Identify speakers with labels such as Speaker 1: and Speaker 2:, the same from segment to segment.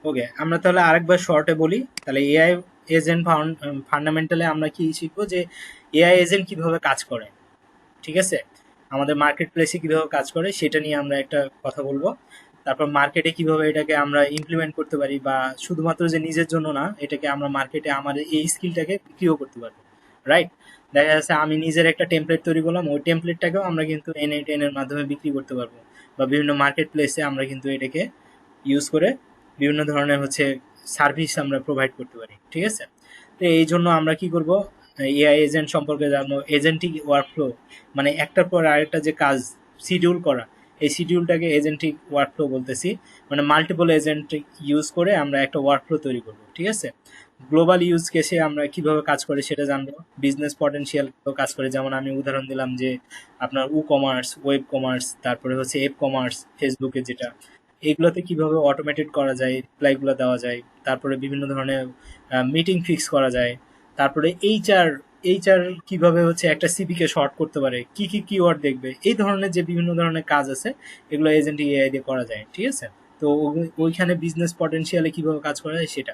Speaker 1: ওকে, আমরা তাহলে আরেকবার শর্টে বলি। তাহলে এআই এজেন্ট ফান্ডামেন্টালি আমরা কি শিখবো, যে এআই এজেন্ট কিভাবে কাজ করে, ঠিক আছে, আমাদের মার্কেট প্লেসে কিভাবে কাজ করে সেটা নিয়ে আমরা একটা কথা বলবো। তারপর মার্কেটে কিভাবে এটাকে আমরা ইমপ্লিমেন্ট করতে পারি, বা শুধুমাত্র যে নিজের জন্য না, এটাকে আমরা মার্কেটে আমাদের এই স্কিলটাকে বিক্রিও করতে পারবো, রাইট? দেখা যাচ্ছে আমি নিজের একটা টেমপ্লেট তৈরি করলাম, ওই টেমপ্লেটটাকেও আমরা কিন্তু N8N এর মাধ্যমে বিক্রি করতে পারবো, বা বিভিন্ন মার্কেট প্লেসে আমরা কিন্তু এটাকে ইউজ করে বিভিন্ন ধরনের সার্ভিস আমরা প্রোভাইড করতে পারি, ঠিক আছে। তো এই জন্য আমরা কি করব, এআই এজেন্ট সম্পর্কে জানবো, এজেন্টিক ওয়ার্কফ্লো, মানে একটার পর আরেকটা যে কাজ শিডিউল করা, এই শিডিউলটাকে এজেন্টিক ওয়ার্কফ্লো বলতেছি। মানে মাল্টিপল এজেন্ট ইউজ করে আমরা একটা ওয়ার্কফ্লো তৈরি করব, ঠিক আছে। গ্লোবাল ইউজ কেসে আমরা কিভাবে কাজ করে সেটা জানবো, বিজনেস পটেনশিয়াল কাজ করে, যেমন আমি উদাহরণ দিলাম যে আপনার কমার্স, ওয়েব কমার্স, তারপরে এপ কমার্স, ফেসবুকে যেটা, এগুলোতে কিভাবে অটোমেটেড করা যায়, রিপ্লাইগুলো দেওয়া যায়, তারপরে বিভিন্ন ধরনের মিটিং ফিক্স করা যায়, তারপরে এইচআর কিভাবে একটা সিপিকে শর্ট করতে পারে, কি কি কিওয়ার্ড দেখবে, এই ধরনের যে বিভিন্ন ধরনের কাজ আছে, এগুলো এজেন্ট এআই দিয়ে করা যায়, ঠিক আছে। তো ওইখানে বিজনেস পটেনশিয়ালে কিভাবে কাজ করা যায় সেটা।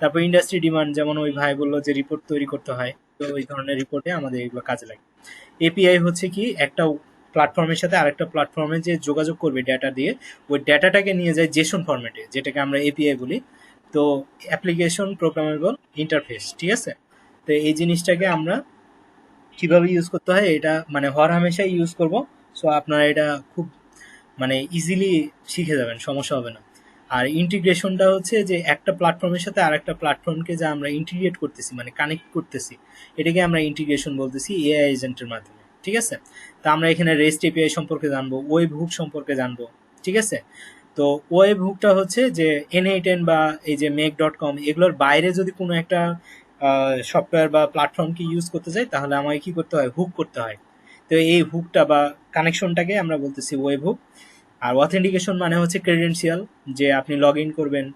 Speaker 1: তারপর ইন্ডাস্ট্রি ডিমান্ড, যেমন ওই ভাই বললো যে রিপোর্ট তৈরি করতে হয়, তো ওই ধরনের রিপোর্টে আমাদের এগুলো কাজে লাগে। এপিআই হচ্ছে কি, একটা প্ল্যাটফর্মের সাথে আরেকটা প্ল্যাটফর্মে যে যোগাযোগ করবে ডেটা দিয়ে, ওই ডেটাটাকে নিয়ে যায় জেসন ফরম্যাটে, যেটাকে আমরা এপিআই বলি। তো অ্যাপ্লিকেশন প্রোগ্রামেবল ইন্টারফেস, ঠিক আছে। তো এই জিনিসটাকে আমরা কিভাবে ইউজ করতে হয়, এটা মানে হর হামেশাই ইউজ করব। সো আপনারা এটা খুব মানে ইজিলি শিখে যাবেন, সমস্যা হবে না। আর ইন্টিগ্রেশনটা হচ্ছে যে একটা প্ল্যাটফর্মের সাথে আরেকটা প্ল্যাটফর্মকে যা আমরা ইন্টিগ্রেট করতেছি, মানে কানেক্ট করতেছি, এটাকে আমরা ইন্টিগ্রেশন বলতেছি এআই এজেন্টের মাধ্যমে, ঠিক আছে। তা আমরা এখানে রেস্ট এপিআই সম্পর্কে জানবো, ওয়েব হুক সম্পর্কে জানবো, ঠিক আছে। তো ওয়েব হুকটা হচ্ছে যে N8N বা এই যে মেক.কম, এগুলোর বাইরে যদি কোনো একটা সফটওয়্যার বা প্ল্যাটফর্মকে ইউজ করতে চাই, তাহলে আমাকে কি করতে হয়, হুক করতে হয়। তো এই হুকটা বা কানেকশনটাকে আমরা বলতেছি ওয়েব হুক। আর অথেন্টিকেশন মানে হচ্ছে ক্রেডেনশিয়াল, যে আপনি লগ ইন করবেন,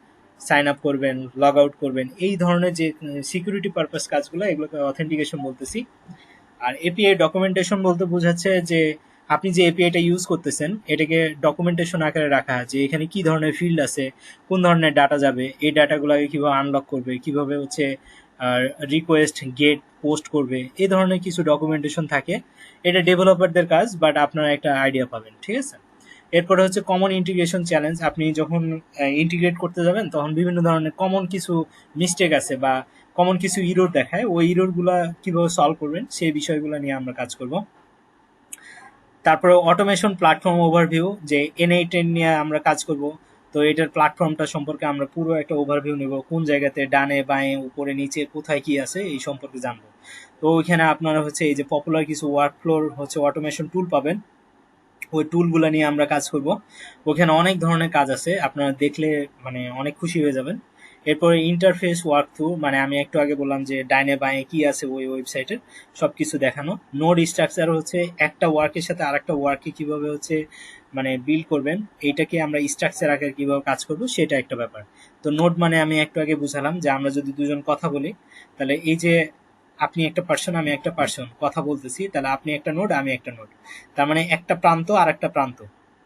Speaker 1: সাইন আপ করবেন, লগ আউট করবেন, এই ধরনের যে সিকিউরিটি পারপাস কাজগুলো, এগুলোকে অথেন্টিকেশন বলতেছি। আর এপিআই ডকুমেন্টেশন বলতে বোঝাচ্ছে যে আপনি যে এপিআইটা ইউজ করতেছেন, এটাকে ডকুমেন্টেশন আকারে রাখা, যে এখানে কি ধরনের ফিল্ড আছে, কোন ধরনের ডাটা যাবে, এই ডাটাগুলোকে কিভাবে আনলক করবে, কিভাবে রিকোয়েস্ট গেট পোস্ট করবে, এই ধরনের কিছু ডকুমেন্টেশন থাকে। এটা ডেভেলপারদের কাজ, বাট আপনারা একটা আইডিয়া পাবেন, ঠিক আছে। এরপরে হচ্ছে কমন ইন্টিগ্রেশন চ্যালেঞ্জ, আপনি যখন ইন্টিগ্রেট করতে যাবেন, তখন বিভিন্ন ধরনের কমন কিছু মিস্টেক আছে বা কমন কিছু ইরোর দেখায়, ওই ইরোরগুলা কিভাবে সলভ করবেন সেই বিষয়গুলো নিয়ে আমরা কাজ করব। তারপরে অটোমেশন প্ল্যাটফর্ম ওভারভিউ, যে N8N নিয়ে আমরা কাজ করব। তো এটার প্ল্যাটফর্মটা সম্পর্কে আমরা পুরো একটা ওভারভিউ নেব, কোন জায়গাতে ডানে বাঁয়ে উপরে নিচে কোথায় কি আছে এই সম্পর্কে জানবো। তো ওইখানে আপনারা এই যে পপুলার কিছু ওয়ার্কফ্লোর অটোমেশন টুল পাবেন, ওই টুলগুলো নিয়ে আমরা কাজ করব। ওখানে অনেক ধরনের কাজ আছে, আপনারা দেখলে মানে অনেক খুশি হয়ে যাবেন। এরপরে ইন্টারফেস ওয়ার্ক থ্রু, মানে আমি একটু আগে বললাম যে ডাইনে বাঁয়ে কি আছে ওই ওয়েবসাইটের সবকিছু দেখানো। নোড স্ট্রাকচার হচ্ছে একটা ওয়ার্কের সাথে আরেকটা ওয়ার্কে কিভাবে মানে বিল্ড করবেন, এইটাকে আমরা স্ট্রাকচার আকারে কিভাবে কাজ করব সেটা একটা ব্যাপার। তো নোড মানে আমি একটু আগে বুঝালাম যে আমরা যদি দুজন কথা বলি, তাহলে এই যে আপনি একটা পার্সন, আমি একটা পার্সন কথা বলতেছি, তাহলে আপনি একটা নোড, আমি একটা নোড, তার মানে একটা প্রান্ত আর একটা প্রান্ত।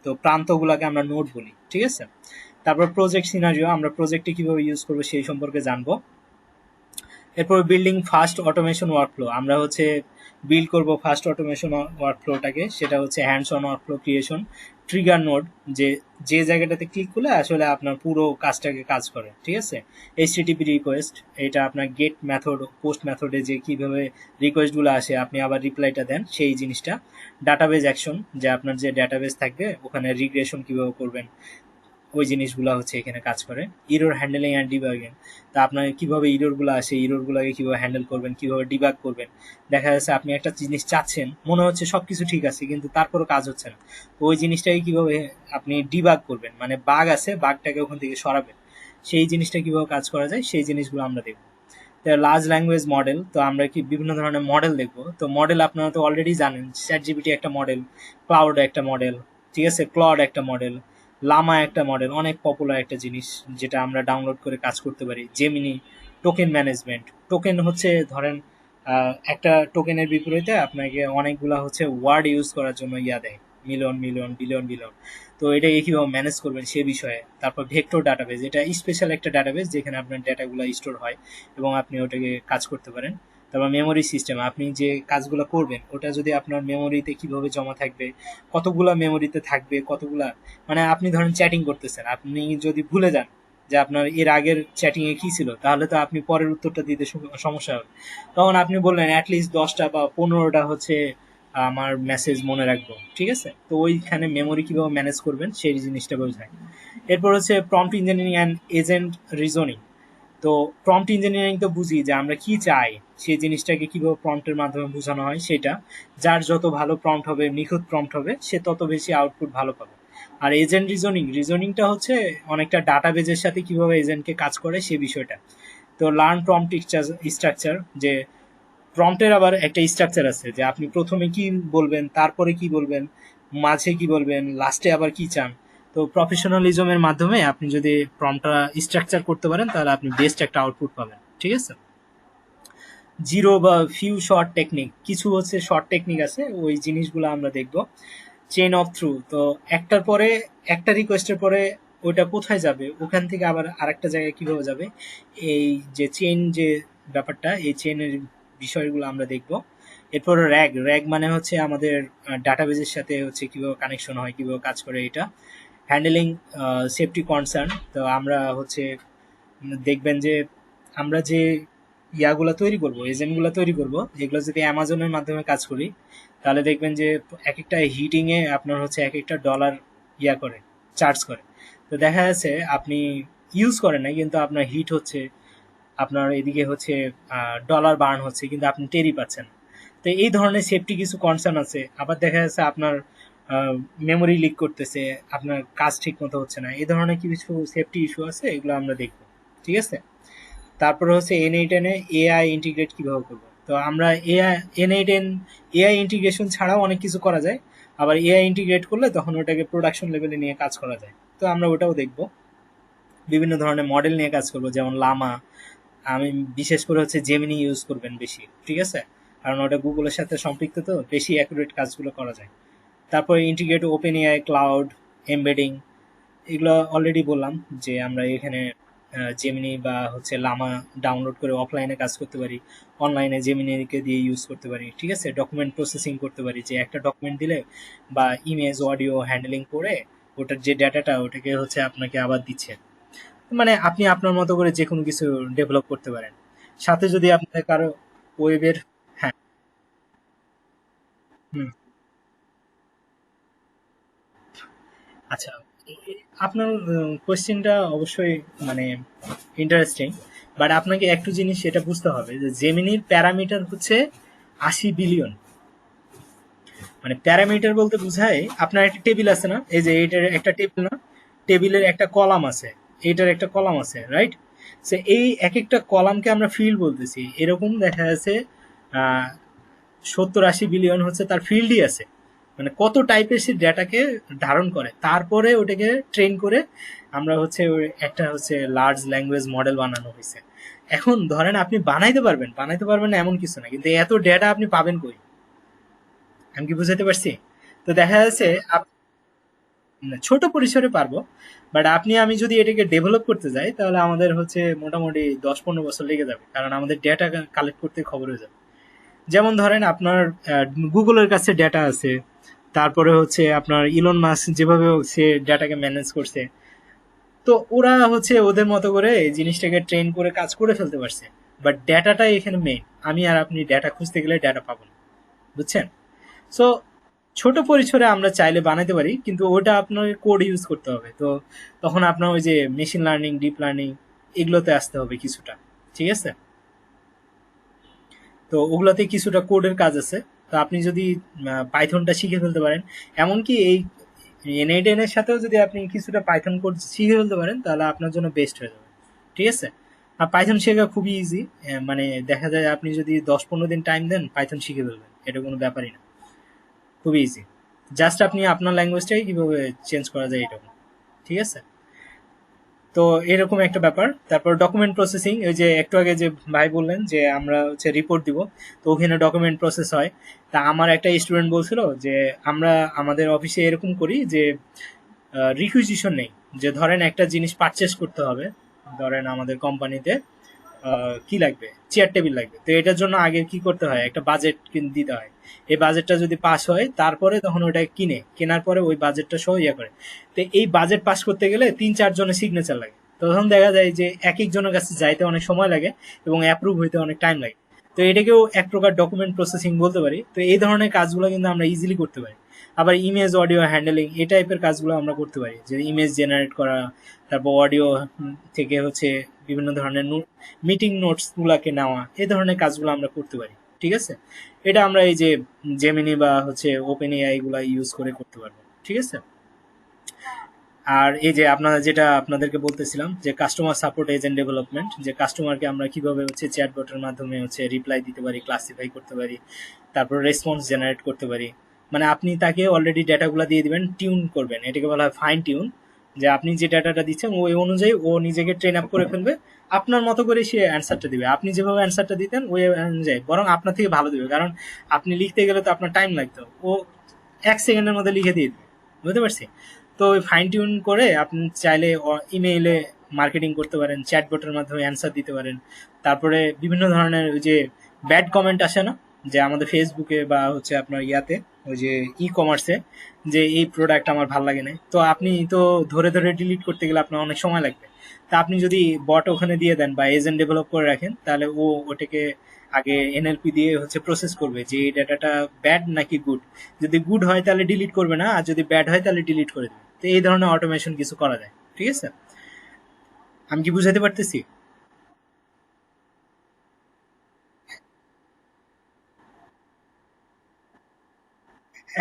Speaker 1: তো প্রান্তগুলোকে আমরা নোড বলি, ঠিক আছে। তারপর প্রজেক্ট সিনারিও, আমরা প্রজেক্টে কিভাবে ইউজ করবো সেই সম্পর্কে জানবো। এরপর বিল্ডিং ফাস্ট অটোমেশন ওয়ার্কফ্লো, আমরা বিল্ড করব ফাস্ট অটোমেশন ওয়ার্কফ্লোটাকে, সেটা hands on workflow creation. Trigger node, যে যে জায়গাটাতে ক্লিক করলে আসলে আপনার পুরো কাজটাকে কাজ করে, ঠিক আছে। এইচটিটিপি রিকোয়েস্ট, এটা আপনার গেট মেথড, পোস্ট মেথডে যে কিভাবে রিকোয়েস্টগুলো আসে আপনি আবার রিপ্লাইটা দেন সেই জিনিসটা। ডাটাবেজ অ্যাকশন, যে আপনার যে ডাটাবেজ থাকবে ওখানে রিগ্রেশন কিভাবে করবেন, ওই জিনিসগুলো এখানে কাজ করে। ইরোর হ্যান্ডেলিং অ্যান্ড ডিবাগিং, তা আপনার কিভাবে ইরোরগুলো আসে, ইরোরগুলোকে কিভাবে হ্যান্ডেল করবেন, কিভাবে ডিবাগ করবেন। দেখা যাচ্ছে আপনি একটা জিনিস চাচ্ছেন, মনে হচ্ছে সবকিছু ঠিক আছে কিন্তু তারপরও কাজ হচ্ছে না, তো ওই জিনিসটাকে কিভাবে আপনি ডিবাগ করবেন, মানে বাগ আছে বাগটাকে ওখান থেকে সরাবেন, সেই জিনিসটা কিভাবে কাজ করা যায় সেই জিনিসগুলো আমরা দেখবো। লার্জ ল্যাঙ্গুয়েজ মডেল, তো আমরা কি বিভিন্ন ধরনের মডেল দেখবো। তো মডেল আপনারা তো অলরেডি জানেন, চ্যাট জিপিটি একটা মডেল, ক্লাউড একটা মডেল, ঠিক আছে, ক্লড একটা মডেল, লামা একটা মডেল, অনেক পপুলার একটা জিনিস যেটা আমরা ডাউনলোড করে কাজ করতে পারি। জেমিনি, টোকেন ম্যানেজমেন্ট, টোকেন ধরেন একটা টোকেনের বিপরীতে আপনাকে অনেকগুলা ওয়ার্ড ইউজ করার জন্য দেয়, মিলিয়ন মিলিয়ন বিলিয়ন বিলিয়ন। তো এটাকে কিভাবে ম্যানেজ করবেন সে বিষয়ে। তারপর ভেক্টর ডাটাবেজ, এটা স্পেশাল একটা ডাটাবেজ যেখানে আপনার ডেটাগুলো স্টোর হয় এবং আপনি ওটাকে কাজ করতে পারেন। তারপর মেমোরি সিস্টেম, আপনি যে কাজগুলো করবেন ওটা যদি আপনার মেমোরিতে কিভাবে জমা থাকবে, কতগুলা মেমোরিতে থাকবে, কতগুলা, মানে আপনি ধরেন চ্যাটিং করতেছেন, আপনি যদি ভুলে যান যে আপনার এর আগের চ্যাটিং এ কি ছিল, তাহলে তো আপনি পরের উত্তরটা দিতে সমস্যা হবে। তখন আপনি বললেন অ্যাটলিস্ট 10টা বা 15টা হচ্ছে আমার মেসেজ মনে রাখবো, ঠিক আছে? তো ওইখানে মেমোরি কিভাবে ম্যানেজ করবেন সেই জিনিসটা বোঝায়। এরপর হচ্ছে prompt engineering and agent reasoning. তো প্রম্পট ইঞ্জিনিয়ারিং তো বুঝি যে আমরা কি চাই সেই জিনিসটাকে কিভাবে প্রম্পটের মাধ্যমে বোঝানো হয় সেটা। যার যত ভালো প্রম্পট হবে, নিখুঁত প্রম্পট হবে, সে তত বেশি আউটপুট ভালো পাবে। আর এজেন্ট রিজনিংটা হচ্ছে অনেকটা ডাটাবেজের সাথে কিভাবে এজেন্টকে কাজ করে সে বিষয়টা। তো লার্ন প্রম্পট স্ট্রাকচার, যে প্রম্পটের আবার একটা স্ট্রাকচার আছে যে আপনি প্রথমে কি বলবেন, তারপরে কি বলবেন, মাঝে কি বলবেন, লাস্টে আবার কি চান। তো প্রফেশনালিজমের মাধ্যমে আপনি যদি প্রম্পটটা স্ট্রাকচার করতে পারেন তাহলে আপনি বেস্ট একটা আউটপুট পাবেন, ঠিক আছে? জিরো বা ফিউ শর্ট টেকনিক, কিছু হচ্ছে শর্ট টেকনিক আছে, ওই জিনিসগুলো আমরা দেখব। চেইন অফ থ্রু, তো একটার পরে একটা রিকোয়েস্টের পরে ওইটা কোথায় যাবে, ওখান থেকে আবার আরেকটা জায়গায় কিভাবে যাবে, এই যে চেইন যে ব্যাপারটা, এই চেইনের বিষয়গুলো আমরা দেখব। এরপর র্যাগ, মানে হচ্ছে আমাদের ডাটাবেজের সাথে হচ্ছে কিভাবে কানেকশন হয়, কিভাবে কাজ করে এটা। হ্যান্ডেলিং সেফটি কনসার্ন, তো আমরা হচ্ছে দেখবেন যে আমরা যে ইয়াগুলা তৈরি করব, এজেন্টগুলো তৈরি করব, এগুলো যদি অ্যামাজনের মাধ্যমে কাজ করি, তাহলে দেখবেন যে এক একটা হিটিং এ আপনার হচ্ছে এক একটা ডলার ইয়া করে, চার্জ করে। তো দেখা যাচ্ছে আপনি ইউজ করেন না কিন্তু আপনার হিট হচ্ছে, আপনার এদিকে হচ্ছে ডলার বার্ন হচ্ছে, কিন্তু আপনি টেরই পাচ্ছেন না। তো এই ধরনের সেফটি কিছু কনসার্ন আছে। আবার দেখা যাচ্ছে আপনার মেমোরি লিক করতেছে, আপনার কাজ ঠিক মতো হচ্ছে না, এই ধরনের কিছু সেফটি ইস্যু আছে, এগুলো আমরা দেখবো, ঠিক আছে? তারপরে হচ্ছে N8N এ এআই ইন্টিগ্রেট কিভাবে করবো। তো আমরা এআই N8N এআই ইন্টিগ্রেশন ছাড়াও অনেক কিছু করা যায়। আবার এআই ইন্টিগ্রেট করলে তখন ওটাকে প্রোডাকশন লেভেলে নিয়ে কাজ করা যায়। তো আমরা ওটাও দেখবো। বিভিন্ন ধরনের মডেল নিয়ে কাজ করবো, যেমন লামা। আমি বিশেষ করে হচ্ছে জেমিনি ইউজ করবেন বেশি, ঠিক আছে? কারণ ওটা গুগলের সাথে সম্পৃক্ত, তো বেশি অ্যাকুরেট কাজগুলো করা যায়। তারপরে integrate open AI, cloud, embedding, এগুলো অলরেডি বললাম যে আমরা এখানে জেমিনি বা হচ্ছে লামা ডাউনলোড করে অফলাইনে কাজ করতে পারি, অনলাইনে জেমিনিকে দিয়ে ইউজ করতে পারি, ঠিক আছে? ডকুমেন্ট প্রসেসিং করতে পারি, যে একটা ডকুমেন্ট দিলে বা ইমেজ অডিও হ্যান্ডলিং করে ওটার যে ডাটাটা ওটাকে হচ্ছে আপনাকে আবার দিচ্ছে। মানে আপনি আপনার মতো করে যে কোনো কিছু ডেভেলপ করতে পারেন। সাথে যদি আপনার কারো ওয়েবের, হ্যাঁ, হুম, আচ্ছা, আপনার কোয়েশ্চেনটা অবশ্যই মানে ইন্টারেস্টিং, বাট আপনাকে একটু জিনিস সেটা বুঝতে হবে যে জেমিনির প্যারামিটার হচ্ছে 80 বিলিয়ন। মানে প্যারামিটার বলতে বোঝায় আপনার একটা টেবিল আছে না, এই যে এইটার একটা টেবিল না, টেবিলের একটা কলাম আছে, এইটার একটা কলাম আছে, রাইট? সে এই এক একটা কলামকে আমরা ফিল্ড বলতেছি, এরকম দেখা যাচ্ছে 70-80 বিলিয়ন হচ্ছে তার ফিল্ডই আছে। মানে কত টাইপের সে ডেটাকে ধারণ করে, তারপরে ওটাকে ট্রেন করে আমরা হচ্ছে একটা হচ্ছে লার্জ ল্যাঙ্গুয়েজ মডেল বানানো হয়েছে। এখন ধরেন আপনি বানাইতে পারবেন না এমন কিছু না, কিন্তু এত ডেটা আপনি পাবেন কই? আমি কি বুঝাতে পারছি? তো দেখা যাচ্ছে না, ছোট পরিসরে পারবো, বাট আপনি আমি যদি এটাকে ডেভেলপ করতে যাই তাহলে আমাদের হচ্ছে মোটামুটি 10-15 বছর লেগে যাবে, কারণ আমাদের ডেটা কালেক্ট করতে খবর হয়ে যাবে। যেমন ধরেন আপনার গুগলের কাছে ডেটা আছে, তারপরে হচ্ছে আপনার ইলন মাস্ক যেভাবে সে ডেটাকে ম্যানেজ করছে, তো ওরা হচ্ছে ওদের মতো করে এই জিনিসটাকে ট্রেন করে কাজ করে ফেলতে পারছে। বাট ডেটাটাই এখানে মেইন, আমি আর আপনি ডেটা খুঁজতে গেলে ডেটা পাবো না, বুঝছেন? সো ছোট পরিসরে আমরা চাইলে বানাতে পারি, কিন্তু ওটা আপনার কোড ইউজ করতে হবে। তো তখন আপনার ওই যে মেশিন লার্নিং, ডিপ লার্নিং, এগুলোতে আসতে হবে কিছুটা, ঠিক আছে? তো ওগুলাতে কিছুটা কোডের কাজ আছে। তো আপনি যদি পাইথনটা শিখে ফেলতে পারেন, এমনকি এই N8N এর সাথেও যদি আপনি কিছুটা পাইথন কোড শিখে ফেলতে পারেন তাহলে আপনার জন্য বেস্ট হয়ে যাবে, ঠিক আছে? আর পাইথন শেখা খুবই ইজি, মানে দেখা যায় আপনি যদি 10-15 দিন টাইম দেন পাইথন শিখে ফেলবেন, এটা কোনো ব্যাপারই না, খুবই ইজি। জাস্ট আপনি আপনার ল্যাঙ্গুয়েজটাই কিভাবে চেঞ্জ করা যায় এটা, ঠিক আছে? তো এরকম একটা ব্যাপার। তারপর ডকুমেন্ট প্রসেসিং, ওই যে একটু আগে যে ভাই বললেন যে আমরা হচ্ছে রিপোর্ট দিব, তো ওখানে ডকুমেন্ট প্রসেস হয়। তা আমার একটা স্টুডেন্ট বলছিল যে আমরা আমাদের অফিসে এরকম করি যে রিকুইজিশন নেই, যে ধরেন একটা জিনিস পারচেস করতে হবে, ধরেন আমাদের কোম্পানিতে কি লাগবে, চেয়ার টেবিল লাগবে, তো এটার জন্য আগে কি করতে হয়, একটা বাজেট দিতে হয়। এই বাজেটটা যদি পাস হয় তারপরে তখন ওটা কেনার পরে ওই বাজেটটা সহ ইয়ে করে। তো এই বাজেট পাস করতে গেলে 3-4 জনের সিগনেচার লাগে, তখন দেখা যায় যে এক একজনের কাছে যাইতে অনেক সময় লাগে এবং অ্যাপ্রুভ হইতে অনেক টাইম লাগে। তো এটাকেও এক প্রকার ডকুমেন্ট প্রসেসিং বলতে পারি। তো এই ধরনের কাজগুলো কিন্তু আমরা ইজিলি করতে পারি। আবার ইমেজ অডিও হ্যান্ডেলিং এই টাইপের কাজগুলো আমরা করতে পারি, যে ইমেজ জেনারেট করা, তারপর অডিও থেকে হচ্ছে বিভিন্ন ধরনের মিটিং নোটস গুলাকে নেওয়া, এই ধরনের কাজগুলো আমরা করতে পারি। ঠিক আছে, এটা আমরা এই যে জেমিনি বা হচ্ছে ওপেন এআই গুলা ইউজ করে করতে পারবো। ঠিক আছে। আর এই যে আপনারা যেটা আপনাদেরকে বলতেছিলাম যে কাস্টমার সাপোর্ট এজেন্ট ডেভেলপমেন্ট, যে কাস্টমারকে আমরা কিভাবে হচ্ছে চ্যাটবটের মাধ্যমে হচ্ছে রিপ্লাই দিতে পারি, ক্লাসিফাই করতে পারি, তারপর রেসপন্স জেনারেট করতে পারি। মানে আপনি তাকে অলরেডি ডেটাগুলো দিয়ে দিবেন, টিউন করবেন, এটাকে বলা হয় ফাইন টিউন। যে আপনি যে ডাটাটা দিচ্ছেন ওই অনুযায়ী ও নিজেকে ট্রেন আপ করে ফেলবে, আপনার মতো করে সে অ্যান্সারটা দিবে। আপনি যেভাবে অ্যান্সারটা দিতেন ওই অনুযায়ী বরং আপনার থেকে ভালো দিবে, কারণ আপনি লিখতে গেলে তো আপনার টাইম লাগতো, ও 1 সেকেন্ডের মধ্যে লিখে দিয়ে দিবে। বুঝতে পারছি। তো ওই ফাইন টিউন করে আপনি চাইলে ইমেইলে মার্কেটিং করতে পারেন, চ্যাটবটের মাধ্যমে অ্যান্সার দিতে পারেন। তারপরে বিভিন্ন ধরনের ওই যে ব্যাড কমেন্ট আসে না, যে আমাদের ফেসবুকে বা হচ্ছে আপনার ইয়াতে, ওই যে ই কমার্সে, যে এই প্রোডাক্ট আমার ভালো লাগে না, তো আপনি তো ধরে ধরে ডিলিট করতে গেলে আপনার অনেক সময় লাগবে। তা আপনি যদি বট ওখানে দিয়ে দেন বা এজেন্ট ডেভেলপ করে রাখেন, তাহলে ও ওটাকে আগে এনএলপি দিয়ে হচ্ছে প্রসেস করবে যে এই ডাটাটা ব্যাড নাকি গুড। যদি গুড হয় তাহলে ডিলিট করবে না, আর যদি ব্যাড হয় তাহলে ডিলিট করে দেবে। তো এই ধরনের অটোমেশন কিছু করা যায়। ঠিক আছে, আমি কি বুঝাতে পারতেছি?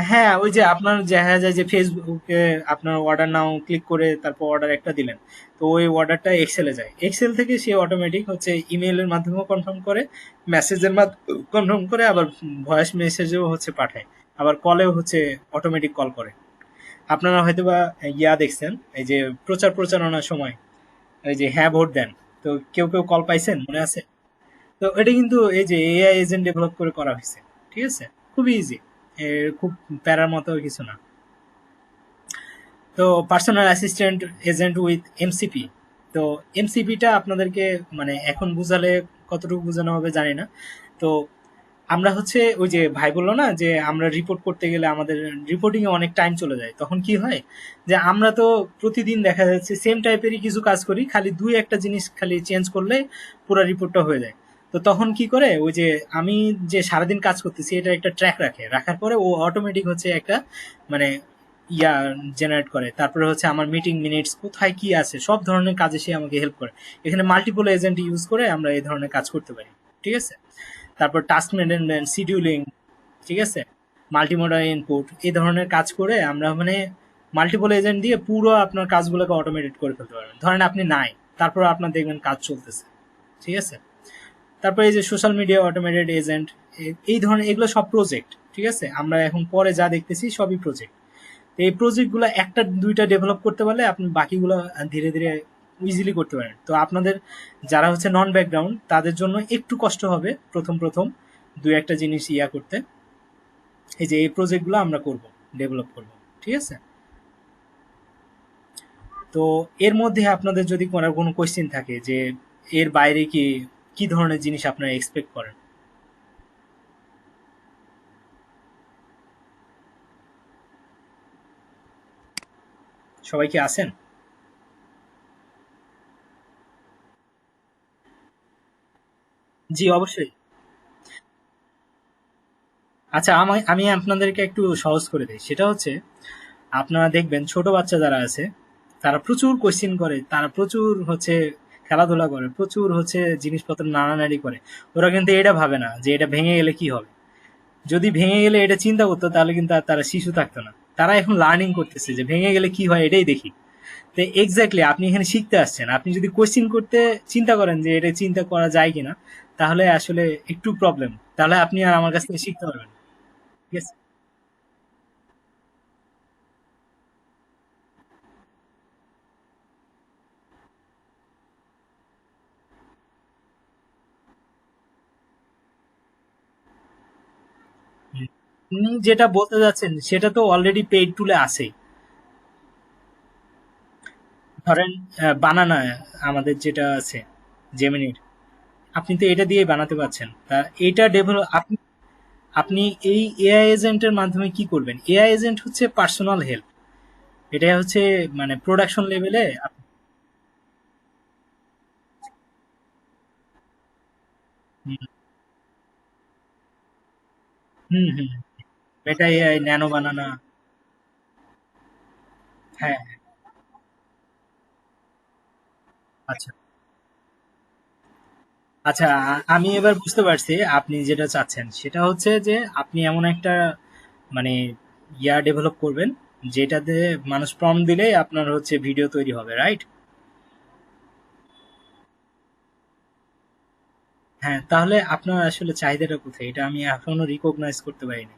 Speaker 1: হ্যাঁ, ওই যে আপনার দেখা যায় যে ফেসবুকে আপনার অর্ডার নাও ক্লিক করে তারপর অর্ডার একটা দিলেন, তো ওই অর্ডারটা এক্সেলে যায়, এক্সেল থেকে সে অটোমেটিক হচ্ছে ইমেইলের মাধ্যমেও কনফার্ম করে, মেসেজের মাধ্যমে কনফার্ম করে, আবার ভয়েস মেসেজেও হচ্ছে পাঠায়, আবার কলেও হচ্ছে অটোমেটিক কল করে। আপনারা হয়তোবা ইয়া দেখছেন, এই যে প্রচারণার সময় এই যে হ্যাঁ ভোট দেন, তো কেউ কেউ কল পাইছেন মনে আছে? তো এটা কিন্তু এই যে এআই এজেন্ট ডেভেলপ করে করা হয়েছে। ঠিক আছে, খুবই ইজি, খুব প্যারার মতো কিছু না। তো personal assistant agent with MCP. তো এমসিপিটা আপনাদেরকে মানে এখন বুঝালে কতটুকু বোঝানো হবে জানি না। তো আমরা হচ্ছে ওই যে ভাই বললো না যে আমরা রিপোর্ট করতে গেলে আমাদের রিপোর্টিং এ অনেক টাইম চলে যায়, তখন কি হয় যে আমরা তো প্রতিদিন দেখা যাচ্ছে সেম টাইপেরই কিছু কাজ করি, খালি দুই একটা জিনিস খালি চেঞ্জ করলে পুরো রিপোর্টটা হয়ে যায়। তো তখন কি করে ওই যে আমি যে সারাদিন কাজ করতেছি এটা একটা ট্র্যাক রাখার পরে ও অটোমেটিক হচ্ছে একটা মানে ইয়া জেনারেট করে, তারপরে হচ্ছে আমার মিটিং মিনিটস কোথায় কি আছে সব ধরনের কাজে সে আমাকে হেল্প করে। এখানে মাল্টিপল এজেন্ট ইউজ করে আমরা এই ধরনের কাজ করতে পারি। ঠিক আছে। তারপর টাস্ক ম্যানেজমেন্ট, শিডিউলিং, ঠিক আছে, মাল্টিমোডাল ইনপুট, এই ধরনের কাজ করে আমরা মানে মাল্টিপল এজেন্ট দিয়ে পুরো আপনার কাজগুলোকে অটোমেটেড করে ফেলতে পারবেন। ধরেন আপনি নাই, তারপর আপনার দেখবেন কাজ চলতেছে। ঠিক আছে। তারপর এই যে সোশ্যাল মিডিয়া অটোমেটেড এজেন্ট, এই ধরনের এগুলো সব প্রজেক্ট। ঠিক আছে, আমরা এখন পরে যা দেখতেছি সবই প্রজেক্ট। এই প্রজেক্টগুলো একটা দুইটা ডেভেলপ করতে পারলে আপনি বাকিগুলো ধীরে ধীরে ইজিলি করতে পারেন। তো আপনাদের যারা হচ্ছে নন ব্যাকগ্রাউন্ড তাদের জন্য একটু কষ্ট হবে প্রথম প্রথম দুই একটা জিনিস ইয়া করতে। এই যে এই প্রজেক্টগুলো আমরা করব, ডেভেলপ করব। ঠিক আছে। তো এর মধ্যে আপনাদের যদি করার কোনো কোয়েশ্চেন থাকে যে এর বাইরে কি কি ধরনের জিনিস আপনারা এক্সপেক্ট করেন? সবাই কি আছেন? জি, অবশ্যই। আচ্ছা, আমি আমি আপনাদেরকে একটু সহজ করে দিই, সেটা হচ্ছে আপনারা দেখবেন ছোট বাচ্চা যারা আছে তারা প্রচুর কোশ্চিন করে, তারা প্রচুর হচ্ছে খেলাধুলা করে, প্রচুর হচ্ছে জিনিসপত্র নাড়ানাড়ি করে। ওরা কিন্তু এটা ভাবে না যে এটা ভেঙে গেলে কি হবে। যদি ভেঙে গেলে এটা চিন্তা করতো তাহলে কিন্তু আর তারা শিশু থাকতো না। তারা এখন লার্নিং করতেছে যে ভেঙে গেলে কি হয় এটাই দেখি। তো এক্স্যাক্টলি আপনি এখানে শিখতে আসছেন, আপনি যদি কোশ্চিন করতে চিন্তা করেন যে এটা চিন্তা করা যায় কিনা, তাহলে আসলে একটু প্রবলেম, তাহলে আপনি আর আমার কাছ থেকে শিখতে পারবেন না। ঠিক আছে। আপনি যেটা বলতে যাচ্ছেন সেটা তো অলরেডি পেইড টুলে আছেই। ধরেন বানানা আমাদের যেটা আছে জেমিনির, আপনি তো এটা দিয়ে বানাতে পারছেন। তা এটা ডেভেলপ আপনি আপনি এই এআই এজেন্টের মাধ্যমে কি করবেন? এআই এজেন্ট হচ্ছে পার্সোনাল হেল্প। এটা হচ্ছে মানে প্রোডাকশন লেভেলে। হুম হুম হুম। মেটা এআই, ন্যানো বানানা। হ্যাঁ হ্যাঁ। আচ্ছা আচ্ছা, আমি এবার বুঝতে পারছি আপনি যেটা চাচ্ছেন সেটা হচ্ছে যে আপনি এমন একটা মানে ইয়া ডেভেলপ করবেন যেটাতে মানুষ প্রম্পট দিলেই আপনার হচ্ছে ভিডিও তৈরি হবে, রাইট? হ্যাঁ, তাহলে আপনার আসলে চাহিদাটা কোথায়? এটা আমি এখনো রিকগনাইজ করতে পারিনি।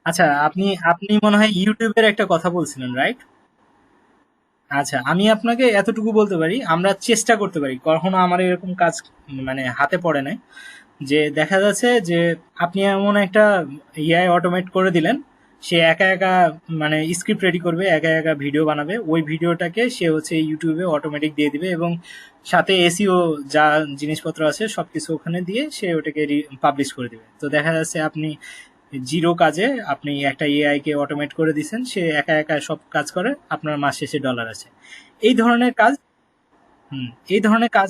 Speaker 1: আচ্ছা, আপনি আপনি মনে হয় ইউটিউবের একটা কথা বলছিলেন, রাইট? আচ্ছা, আমি আপনাকে এতটুকু বলতে পারি, আমরা চেষ্টা করতে পারি। কখনো আমার এরকম কাজ মানে হাতে পড়ে নাই। যে দেখা যাচ্ছে যে আপনি এমন একটা এআই অটোমেট করে দিলেন, সে একা একা মানে স্ক্রিপ্ট রেডি করবে, একা একা ভিডিও বানাবে, ওই ভিডিওটাকে সে হচ্ছে ইউটিউবে অটোমেটিক দিয়ে দিবে এবং সাথে এসিও যা জিনিসপত্র আছে সবকিছু ওখানে দিয়ে সে ওটাকে পাবলিশ করে দিবে। তো দেখা যাচ্ছে আপনি জিরো কাজে আপনি একটা এআই কে অটোমেট করে দিছেন, সে একা একা সব কাজ করে, আপনার মাস শেষে ডলার আছে। এই ধরনের কাজ। হুম, এই ধরনের কাজ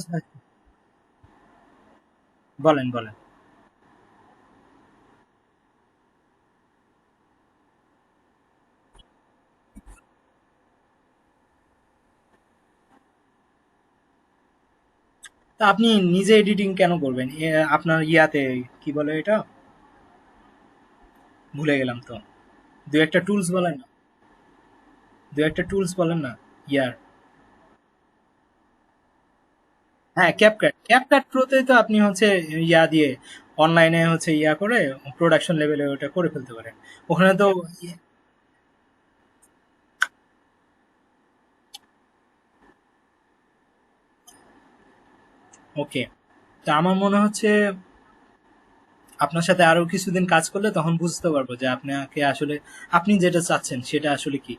Speaker 1: বলেন বলেন। তা আপনি নিজে এডিটিং কেন করবেন? আপনার ইয়াতে কি বলে এটা, ভুলে গেলাম তো। দু একটা টুলস বলেন না, দু একটা টুলস বলেন না ইয়ার। হ্যাঁ, ক্যাপকাট, ক্যাপকাট প্রোতে তো আপনি হচ্ছে ইয়া দিয়ে অনলাইনে হচ্ছে ইয়া করে প্রোডাকশন লেভেলে ওটা করে ফেলতে পারেন ওখানে তো। ওকে, তা আমার মনে হচ্ছে আপনার সাথে আরো কিছুদিন কাজ করলে তখন বুঝতে পারবো যে আপনাকে আসলে আপনি যেটা চাচ্ছেন সেটা আসলে কি।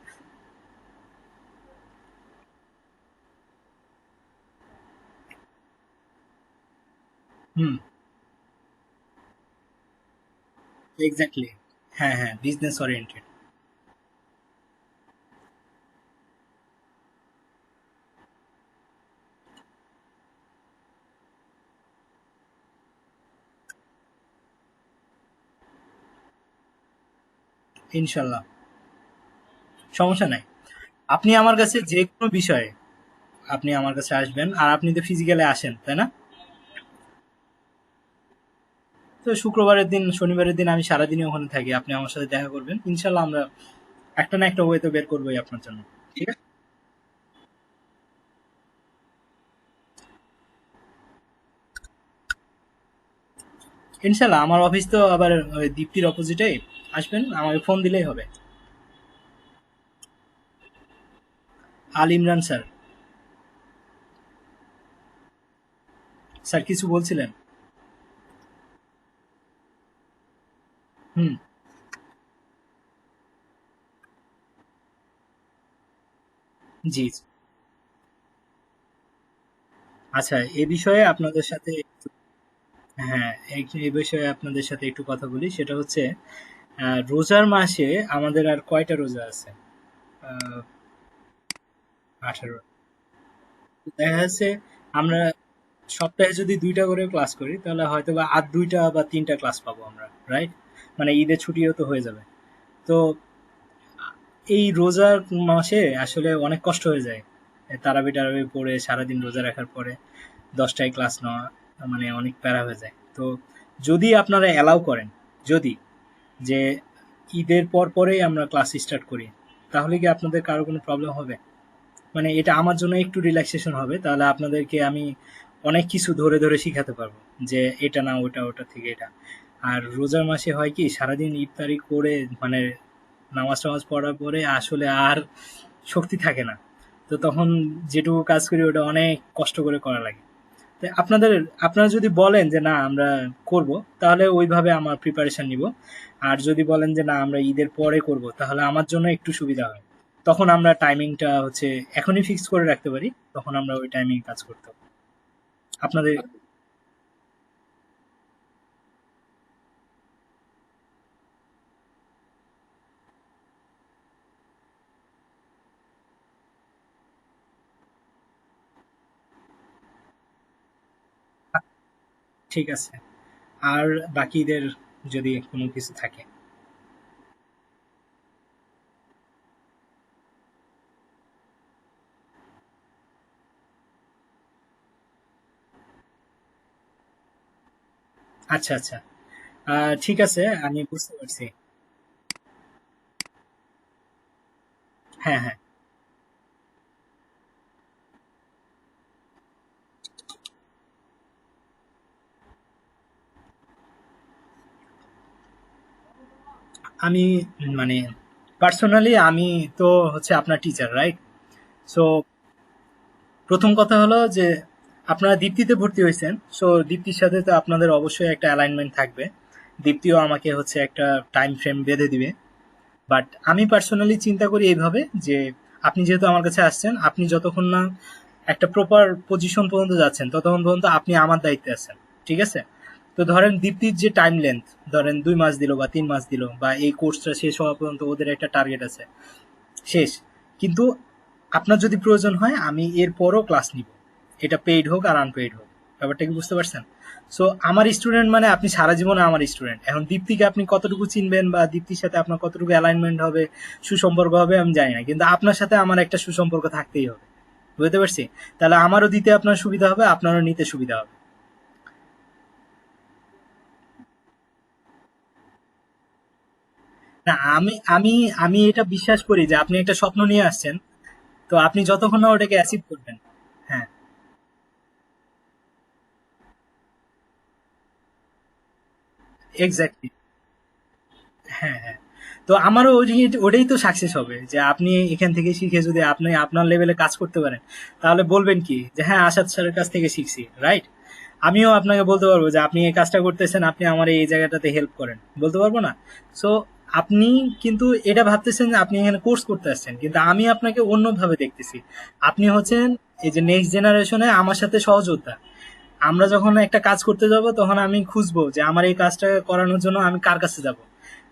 Speaker 1: হুম, এক্স্যাক্টলি। হ্যাঁ হ্যাঁ, বিজনেস ওরিয়েন্টেড। ইনশাল্লাহ, সমস্যা নাই। আপনি আমার কাছে যে কোনো বিষয়ে আপনি আমার কাছে আসবেন, আর আপনি তো ফিজিক্যালি আসেন, তাই না? তো শুক্রবারের দিন, শনিবারের দিন আমি সারাদিনই ওখানে থাকি, আপনি আমার সাথে দেখা করবেন, ইনশাল্লাহ আমরা একটা না একটা ওয়ে তো বের করবোই আপনার জন্য। ঠিক আছে, ইনশাল্লাহ। আমার অফিস তো আবার ওই দীপ্তির অপোজিটে, আসবেন আমাকে ফোন দিলেই হবে। আল ইমরান স্যার। স্যার কিছু বলছিলেন? হুম। জি জি। আচ্ছা, এ বিষয়ে আপনাদের সাথে হ্যাঁ, এই বিষয়ে আপনাদের সাথে একটু কথা বলি, সেটা হচ্ছে রোজার মাসে আমাদের আর কয়টা রোজা আছে? 18। দেখা যাচ্ছে আমরা সপ্তাহে যদি ২টা করে ক্লাস করি তাহলে হয়তো বা আর ২টা বা ৩টা ক্লাস পাবো আমরা, রাইট? মানে ঈদের ছুটিও তো হয়ে যাবে। তো এই রোজার মাসে আসলে অনেক কষ্ট হয়ে যায়। তারাবি টারাবি পড়ে সারাদিন রোজা রাখার পরে 10টায় ক্লাস নেওয়া মানে অনেক প্যারা হয়ে যায়। তো যদি আপনারা অ্যালাউ করেন, যদি যে ঈদের পর পরেই আমরা ক্লাস স্টার্ট করি, তাহলে কি আপনাদের কারো কোনো প্রবলেম হবে? মানে এটা আমার জন্য একটু রিল্যাক্সেশন হবে, তাহলে আপনাদেরকে আমি অনেক কিছু ধরে ধরে শিখাতে পারবো যে এটা না ওটা, ওটা থেকে এটা। আর রোজার মাসে হয় কি সারাদিন ইফতারি করে মানে নামাজ টামাজ পড়ার পরে আসলে আর শক্তি থাকে না। তো তখন যেটুকু কাজ করি ওটা অনেক কষ্ট করে করা লাগে। তো আপনারা যদি বলেন যে না আমরা করব, তাহলে ওইভাবে আমার প্রিপারেশন নিব। আর যদি বলেন যে না আমরা ঈদের পরে করব, তাহলে আমার জন্য একটু সুবিধা হয়। তখন আমরা টাইমিংটা হচ্ছে এখনই ফিক্স করে রাখতে পারি, তখন আমরা ওই টাইমিং কাজ করতে পারি। আপনাদের ঠিক আছে। আর বাকিদের যদি কোনো কিছু থাকে। আচ্ছা আচ্ছা। ঠিক আছে, আমি বুঝতে পারছি। হ্যাঁ হ্যাঁ। আমি মানে পার্সোনালি আমি তো হচ্ছে আপনার টিচার, রাইট? সো প্রথম কথা হলো যে আপনারা দীপ্তিতে ভর্তি হয়েছেন, সো দীপ্তির সাথে তো আপনাদের অবশ্যই একটা অ্যালাইনমেন্ট থাকবে। দীপ্তিও আমাকে হচ্ছে একটা টাইম ফ্রেম বেঁধে দিবে। বাট আমি পার্সোনালি চিন্তা করি এইভাবে যে আপনি যেহেতু আমার কাছে আসছেন, আপনি যতক্ষণ না একটা প্রপার পজিশন পর্যন্ত যাচ্ছেন ততক্ষণ পর্যন্ত আপনি আমার দায়িত্বে আছেন। ঠিক আছে? তো ধরেন দীপ্তির যে টাইম লেন্থ, ধরেন 2 মাস দিল বা 3 মাস দিল, বা এই কোর্সটা শেষ হওয়া পর্যন্ত ওদের একটা টার্গেট আছে, শেষ। কিন্তু আপনার যদি প্রয়োজন হয় আমি এর পরও ক্লাস নিব, এটা পেইড হোক আর আনপেইড হোক। ব্যাপারটা কি বুঝতে পারছেন? সো আমার স্টুডেন্ট মানে আপনি সারা জীবনে আমার স্টুডেন্ট। এখন দীপ্তিকে আপনি কতটুকু চিনবেন বা দীপ্তির সাথে আপনার কতটুকু অ্যালাইনমেন্ট হবে, সুসম্পর্ক হবে, আমি জানি না, কিন্তু আপনার সাথে আমার একটা সুসম্পর্ক থাকতেই হবে। বুঝতে পারছি? তাহলে আমারও দিতে আপনার সুবিধা হবে, আপনারও নিতে সুবিধা হবে। না, আমি আমি আমি এটা বিশ্বাস করি যে আপনি একটা স্বপ্ন নিয়ে আসছেন, তো আপনি যতক্ষণ না ওটাকে অ্যাচিভ করবেন। হ্যাঁ, এক্স্যাক্টলি। হ্যাঁ হ্যাঁ। তো আমারও ওটাই তো সাকসেস হবে যে আপনি এখান থেকে শিখে যদি আপনি আপনার লেভেলে কাজ করতে পারেন, তাহলে বলবেন কি যে হ্যাঁ আসাদ স্যারের কাছ থেকে শিখছি, রাইট? আমিও আপনাকে বলতে পারবো যে আপনি এই কাজটা করতেছেন, আপনি আমার এই জায়গাটাতে হেল্প করেন, বলতে পারবো না? সো আপনি কিন্তু এটা ভাবতেছেন যে আপনি এখানে কোর্স করতে আসছেন, কিন্তু আমি আপনাকে অন্যভাবে দেখতেছি। আপনি হচ্ছেন এই যে নেক্সট জেনারেশনে আমার সাথে সহযোদ্ধা। আমরা যখন একটা কাজ করতে যাব তখন আমি খুঁজবো যে আমার এই কাজটা করানোর জন্য আমি কার কাছে যাব।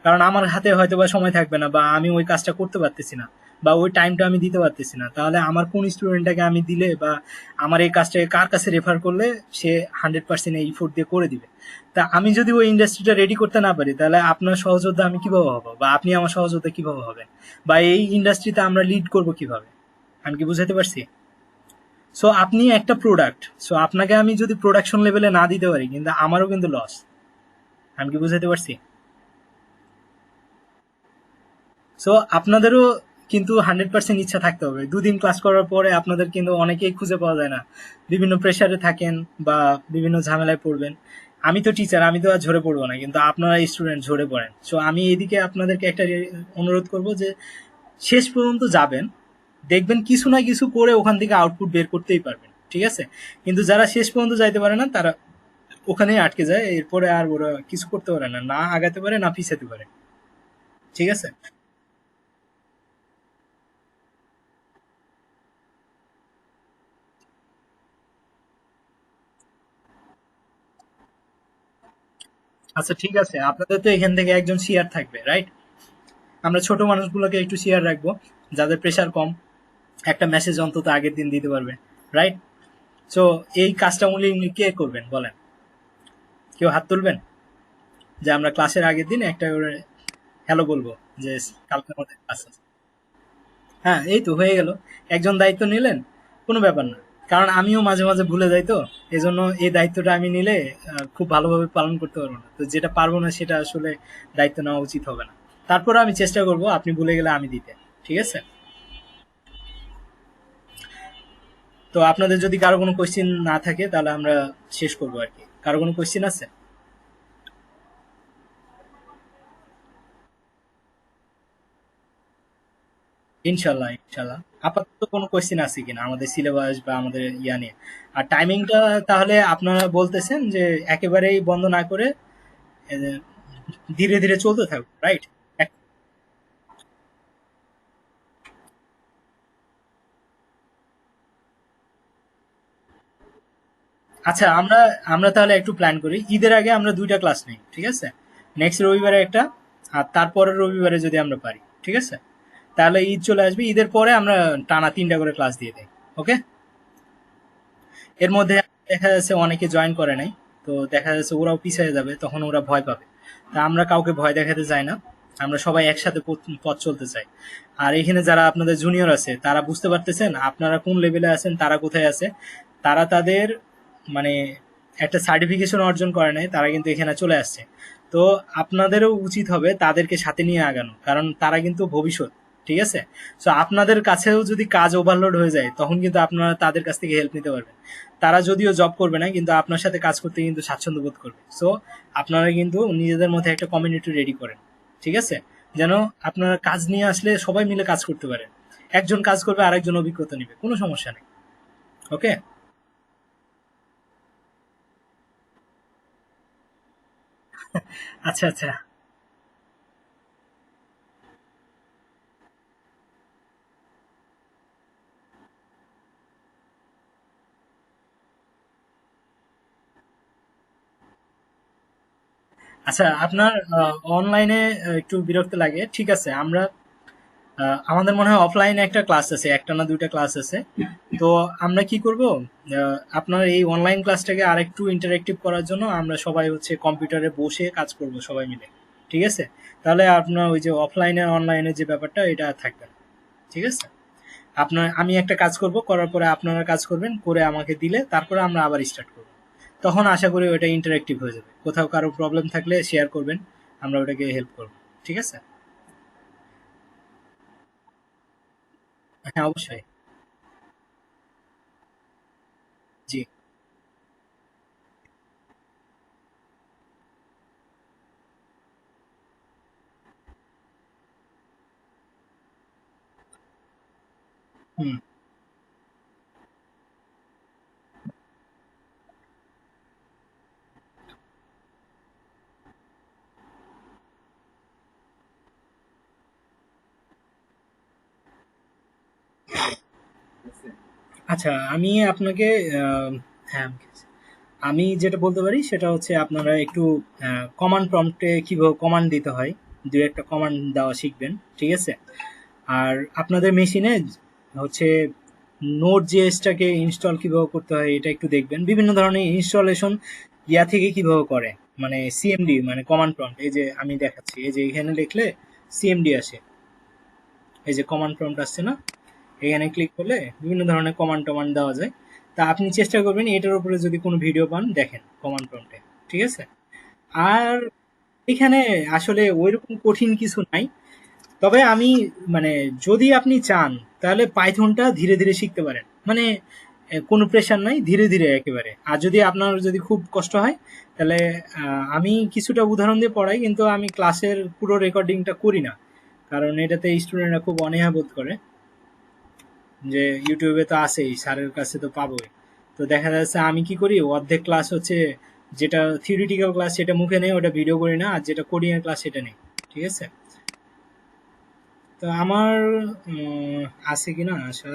Speaker 1: কারণ আমার হাতে হয়তো বা সময় থাকবে না, বা আমি ওই কাজটা করতে পারতেছি না, বা ওই টাইমটা আমি দিতে পারতেছি না। তাহলে আমার কোন স্টুডেন্টটাকে আমি দিলে বা আমার এই কাজটাকে কার কাছে রেফার করলে সে 100% এই ইফোর্ট দিয়ে করে দিবে। তা আমি যদি ওই ইন্ডাস্ট্রিটা রেডি করতে না পারি, তাহলে আপনার সহযোদ্ধা আমি কিভাবে হবো, বা আপনি আমার সহযোদ্ধা কিভাবে হবেন, বা এই ইন্ডাস্ট্রিতে আমরা লিড করব কিভাবে? আমি কি বুঝাতে পারছি? সো আপনি একটা প্রোডাক্ট, সো আপনাকে আমি যদি প্রোডাকশন লেভেলে না দিতে পারি, কিন্তু আমারও কিন্তু লস। আমি কি বুঝাতে পারছি? সো আপনাদেরও কিন্তু 100% ইচ্ছা থাকতে হবে। 2 দিন ক্লাস করার পরে আপনাদের কিন্তু অনেকেই খুঁজে পাওয়া যায় না, বিভিন্ন প্রেশারে থাকেন বা বিভিন্ন ঝামেলায় পড়বেন। আমি তো টিচার, আমি তো আর ঝরে পড়বো না, কিন্তু আপনারা স্টুডেন্ট ঝরে পড়েন। সো আমি এদিকে আপনাদেরকে একটা অনুরোধ করব যে শেষ পর্যন্ত যাবেন, দেখবেন কিছু না কিছু করে ওখান থেকে আউটপুট বের করতেই পারবেন। ঠিক আছে? কিন্তু যারা শেষ পর্যন্ত যাইতে পারে না, তারা ওখানেই আটকে যায়, এরপরে আর ওরা কিছু করতে পারে না, না আগাতে পারে না পিছাতে পারে। ঠিক আছে? আচ্ছা ঠিক আছে, আপনাদের তো এখান থেকে একজন শেয়ার থাকবে, রাইট? আমরা ছোট মানুষগুলোকে একটু শেয়ার রাখবো, যাদের প্রেশার কম, একটা মেসেজ অন্তত আগের দিন দিতে পারবে, রাইট? সো এই কাজটা উনি কে করবেন বলেন? কেউ হাত তুলবেন যে আমরা ক্লাসের আগের দিন একটা করে হ্যালো বলবো, যে কালকে আমাদের ক্লাস আছে। হ্যাঁ, এই তো হয়ে গেল। একজন দায়িত্ব নিলেন, কোনো ব্যাপার না। কারণ আমিও মাঝে মাঝে ভুলে যাই, তো এজন্য এই দায়িত্বটা আমি নিলে খুব ভালোভাবে পালন করতে পারবো না। তো যেটা পারবো না সেটা আসলে দায়িত্ব নেওয়া উচিত হবে না। তারপরে আমি চেষ্টা করব আপনি ভুলে গেলে আমি দিতে। ঠিক আছে? তো আপনাদের যদি কারো কোনো কোয়েশ্চেন না থাকে, তাহলে আমরা শেষ করবো আর কি। কারো কোনো কোয়েশ্চেন আছে? ইনশাল্লাহ, ইনশাল্লাহ। আপাতত কোনো কোয়েশ্চেন আছে কিনা আমাদের সিলেবাস বা আমাদের ইয়া নিয়ে? আর টাইমিংটা তাহলে আপনারা বলতেছেন যে একেবারেই বন্ধ না করে আহ, ধীরে ধীরে চলতে থাকুক, রাইট? আচ্ছা, আমরা আমরা তাহলে একটু প্ল্যান করি, ঈদের আগে আমরা দুইটা ক্লাস নেই, ঠিক আছে? নেক্সট রবিবারে একটা, আর তারপরের রবিবারে যদি আমরা পারি, ঠিক আছে? তাহলে ঈদ চলে আসবে, ঈদের পরে আমরা টানা তিনটা করে ক্লাস দিয়ে দেই। ওকে? এর মধ্যে দেখা যাচ্ছে অনেকে জয়েন করে নাই, তো দেখা যাচ্ছে ওরাও পিছিয়ে যাবে, তখন ওরা ভয় পাবে। তা আমরা কাউকে ভয় দেখাতে চাই না, আমরা সবাই একসাথে পথ চলতে চাই। আর এখানে যারা আপনাদের জুনিয়র আছে তারা বুঝতে পারতেছেন আপনারা কোন লেভেলে আছেন, তারা কোথায় আছে। তারা তাদের মানে একটা সার্টিফিকেশন অর্জন করে নাই, তারা কিন্তু এখানে চলে আসছে। তো আপনাদেরও উচিত হবে তাদেরকে সাথে নিয়ে আগানো, কারণ তারা কিন্তু ভবিষ্যৎ, ঠিক আছে? সো আপনাদের কাছেও যদি কাজ ওভারলোড হয়ে যায় তখন কিন্তু আপনারা তাদের কাছ থেকে হেল্প নিতে পারবেন। তারা যদিও জব করবে না, কিন্তু আপনার সাথে কাজ করতে কিন্তু স্বাচ্ছন্দ্য বোধ করবে। সো আপনারা কিন্তু নিজেদের মধ্যে একটা কমিউনিটি রেডি করেন, ঠিক আছে? যেন আপনারা কাজ নিয়ে আসলে সবাই মিলে কাজ করতে পারেন। একজন কাজ করবে, আরেকজন অভিজ্ঞতা নিবে, কোনো সমস্যা নেই। ওকে? আচ্ছা, আচ্ছা। আচ্ছা, আপনার অনলাইনে একটু বিরক্ত লাগে, ঠিক আছে। আমরা আমাদের মনে হয় অফলাইনে একটা ক্লাস আছে, একটা না দুইটা ক্লাস আছে। তো আমরা কি করব, আপনার এই অনলাইন ক্লাসটাকে আরেকটু ইন্টারেক্টিভ করার জন্য আমরা সবাই হচ্ছে কম্পিউটারে বসে কাজ করব সবাই মিলে, ঠিক আছে? তাহলে আপনার ওই যে অফলাইনে অনলাইনে যে ব্যাপারটা এটা আর থাকবে না, ঠিক আছে? আপনার আমি একটা কাজ করব, করার পরে আপনারা কাজ করবেন, করে আমাকে দিলে তারপরে আমরা আবার স্টার্ট করব। তখন আশা করি ওটা ইন্টারেক্টিভ হয়ে যাবে, কোথাও কারো প্রবলেম থাকলে শেয়ার করবেন, আমরা ওটাকে হেল্প করব। ঠিক আছে? হ্যাঁ, অবশ্যই। জি। হুম। আচ্ছা, আমি আপনাকে হ্যাঁ, আমি যেটা বলতে পারি সেটা হচ্ছে আপনারা একটু কমান্ড প্রম্পটে কিভাবে কমান্ড দিতে হয়, দু একটা কমান্ড দেওয়া শিখবেন, ঠিক আছে? আর আপনাদের মেশিনে হচ্ছে নোট জিএসটাকে ইনস্টল কিভাবে করতে হয় এটা একটু দেখবেন। বিভিন্ন ধরনের ইনস্টলেশন ইয়া থেকে কিভাবে করে, মানে সিএমডি মানে কমান্ড প্রম্পট, এই যে আমি দেখাচ্ছি, এই যে এখানে লিখলে সিএমডি আসে, এই যে কমান্ড প্রম্পট আসছে না, এখানে ক্লিক করলে বিভিন্ন ধরনের কমান্ড টমান্ড দেওয়া যায়। তা আপনি চেষ্টা করবেন এটার উপরে যদি কোনো ভিডিও পান দেখেন কমান্ড প্রম্পটে, ঠিক আছে? আর এখানে আসলে ওইরকম কঠিন কিছু নাই। তবে আমি মানে যদি আপনি চান তাহলে পাইথনটা ধীরে ধীরে শিখতে পারেন, মানে কোনো প্রেশার নাই, ধীরে ধীরে একেবারে। আর যদি আপনার যদি খুব কষ্ট হয় তাহলে আমি কিছুটা উদাহরণ দিয়ে পড়াই, কিন্তু আমি ক্লাসের পুরো রেকর্ডিংটা করি না, কারণ এটাতে স্টুডেন্টরা খুব অনীহা বোধ করে। যে ইউটিউবে তো আছেই, স্যারের কাছে তো পাবোই। তো দেখা যাচ্ছে আমি কি করি, অর্ধেক ক্লাস হচ্ছে যেটা থিওরিটিক্যাল ক্লাস সেটা মুখে নেই, ওটা ভিডিও করি না, আর যেটা কোডিং এর ক্লাস সেটা নেই, ঠিক আছে? তো আমার উম, আছে কিনা আশা।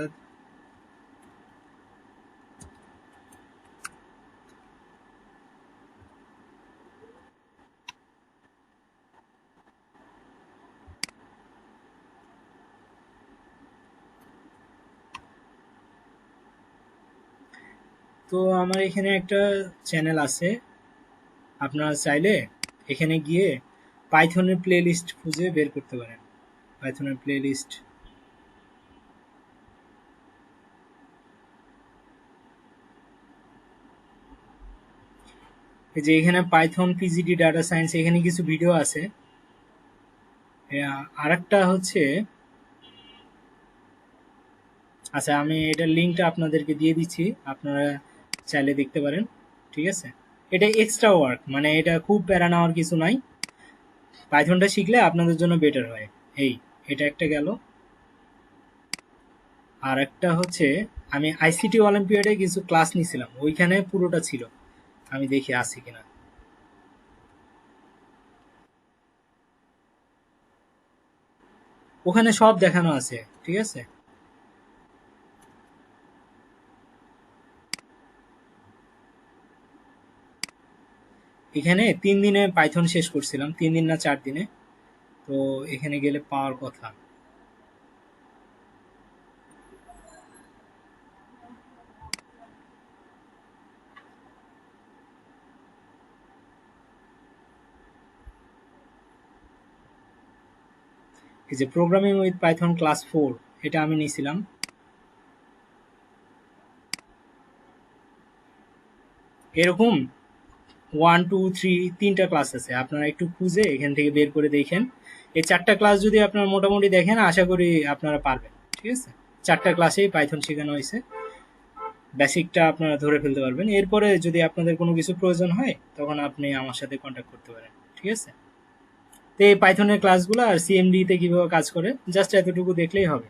Speaker 1: তো আমার এখানে একটা চ্যানেল আছে, আপনারা চাইলে এখানে গিয়ে পাইথনের প্লে লিস্ট খুঁজে বের করতে পারেন। পাইথনের প্লে লিস্ট, এই যে এখানে পাইথন পিজিডি ডাটা সায়েন্স, এখানে কিছু ভিডিও আছে। আর একটা হচ্ছে, আচ্ছা আমি এটার লিঙ্কটা আপনাদেরকে দিয়ে দিচ্ছি, আপনারা চাইলে দেখতে পারেন, ঠিক আছে? এটা এক্সট্রা ওয়ার্ক, মানে এটা খুব প্যারা নেওয়ার কিছু নাই, পাইথনটা শিখলে আপনাদের জন্য বেটার হয়। এই, এটা একটা গেল। আর একটা হচ্ছে আমি আইসিটি অলিম্পিয়াডে কিছু ক্লাস নিছিলাম, ওইখানে পুরোটা ছিল। আমি দেখি আছে কিনা। ওখানে সব দেখানো আছে, ঠিক আছে। এখানে 3 দিনে পাইথন শেষ করছিলাম, 3 দিন না 4 দিনে। তো এখানে গেলে পাওয়ার কথা। এই যে প্রোগ্রামিং উইথ পাইথন ক্লাস 4, এটা আমি নিছিলাম। এরকম 1 2 3 তিনটা ক্লাস আছে, আপনারা একটু খুঁজে এখান থেকে বের করে দেখেন। এই 4টা ক্লাস যদি আপনারা মোটামুটি দেখেন, আশা করি আপনারা পারবেন, ঠিক আছে। 4টা ক্লাসেই পাইথন শেখানো হয়েছে, বেসিকটা আপনারা ধরে ফেলতে পারবেন। এরপরে যদি আপনাদের কোনো কিছু প্রয়োজন হয়, তখন আপনি আমার সাথে কন্ট্যাক্ট করতে পারেন, ঠিক আছে। তো এই পাইথনের ক্লাসগুলো আর সিএমডি তে কিভাবে কাজ করে, জাস্ট এতটুকু দেখলেই হবে।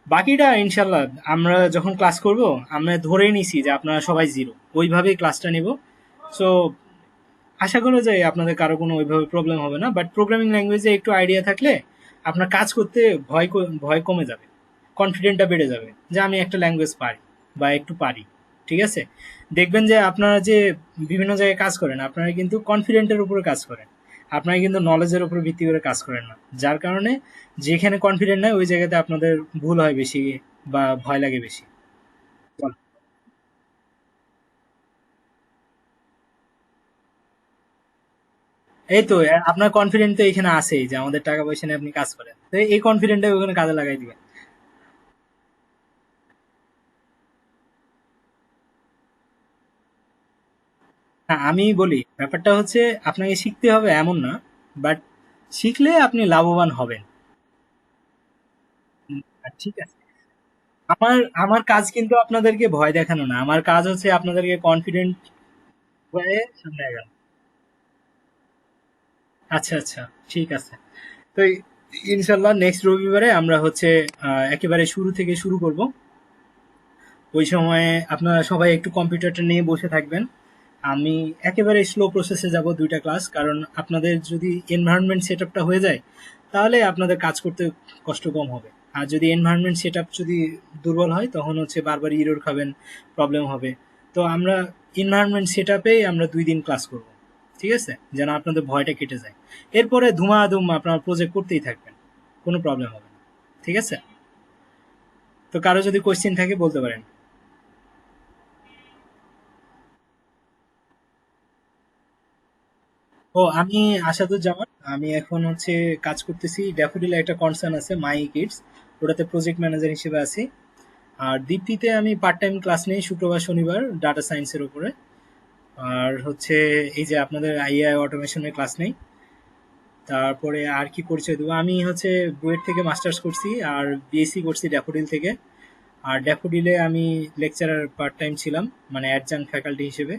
Speaker 1: বাকিটা ইনশাল্লাহ আমরা যখন ক্লাস করব, আমরা ধরে নিছি যে আপনারা সবাই জিরো, ওইভাবেই ক্লাসটা নিব। সো আশা করা যায় আপনাদের কারো কোনো ওইভাবে প্রবলেম হবে না, বাট প্রোগ্রামিং ল্যাঙ্গুয়েজে একটু আইডিয়া থাকলে আপনার কাজ করতে ভয় কমে যাবে, কনফিডেন্টটা বেড়ে যাবে যে আমি একটা ল্যাঙ্গুয়েজ পারি বা একটু পারি, ঠিক আছে। দেখবেন যে আপনারা যে বিভিন্ন জায়গায় কাজ করেন, আপনারা কিন্তু কনফিডেন্টের উপরে কাজ করেন, আপনারা কিন্তু নলেজের উপর ভিত্তি করে কাজ করেন না। যার কারণে যেখানে কনফিডেন্ট নাই, ওই জায়গাতে আপনাদের ভুল হয় বেশি বা ভয় লাগে বেশি। বল। এই তো আপনার কনফিডেন্ট তো এখানে আছেই যে আমাদের টাকা পয়সা নিয়ে আপনি কাজ করেন, তো এই কনফিডেন্টটা ওখানে কাজে লাগাই দিবেন। হ্যাঁ, আমি বলি ব্যাপারটা হচ্ছে আপনাকে শিখতে হবে এমন না, বাট শিখলে আপনি লাভবান হবেন। ঠিক আছে। আমার আমার কাজ কিন্তু আপনাদেরকে ভয় দেখানো না, আমার কাজ হচ্ছে আপনাদেরকে কনফিডেন্ট হয়ে সামনে আগানো। আচ্ছা আচ্ছা, ঠিক আছে। তো ইনশাল্লাহ নেক্সট রবিবারে আমরা হচ্ছে একেবারে শুরু থেকে শুরু করব। ওই সময়ে আপনারা সবাই একটু কম্পিউটারটা নিয়ে বসে থাকবেন। আমি একেবারে স্লো প্রসেসে যাব 2টা ক্লাস, কারণ আপনাদের যদি এনভায়রনমেন্ট সেট আপটা হয়ে যায়, তাহলে আপনাদের কাজ করতে কষ্ট কম হবে। আর যদি এনভায়রনমেন্ট সেট আপ যদি দুর্বল হয়, তখন হচ্ছে বারবার ইরর খাবেন, প্রবলেম হবে। তো আমরা এনভায়রনমেন্ট সেট আপেই আমরা 2 দিন ক্লাস করব, ঠিক আছে, যেন আপনাদের ভয়টা কেটে যায়। এরপরে ধুমাধুম আপনার প্রজেক্ট করতেই থাকবেন, কোনো প্রবলেম হবে না, ঠিক আছে। তো কারো যদি কোশ্চেন থাকে বলতে পারেন। ও, আমি আসাদুজ্জামান। আমি এখন হচ্ছে কাজ করতেছি ড্যাফোডিলে, একটা কনসার্ন আছে মাই কিডস, ওটাতে প্রজেক্ট ম্যানেজার হিসেবে আছি। আর দীপ্তিতে আমি পার্ট টাইম ক্লাস নেই শুক্রবার শনিবার ডাটা সায়েন্সের উপরে। আর হচ্ছে এই যে আপনাদের আইআই অটোমেশনের ক্লাস নেই। তারপরে আর কি পরিচয় দেবো, আমি হচ্ছে বুয়েট থেকে মাস্টার্স করছি আর বিএসসি করছি ড্যাফোডিল থেকে। আর ড্যাফোডিলে আমি লেকচারার পার্ট টাইম ছিলাম, মানে অ্যাডজাঙ্ক ফ্যাকাল্টি হিসেবে।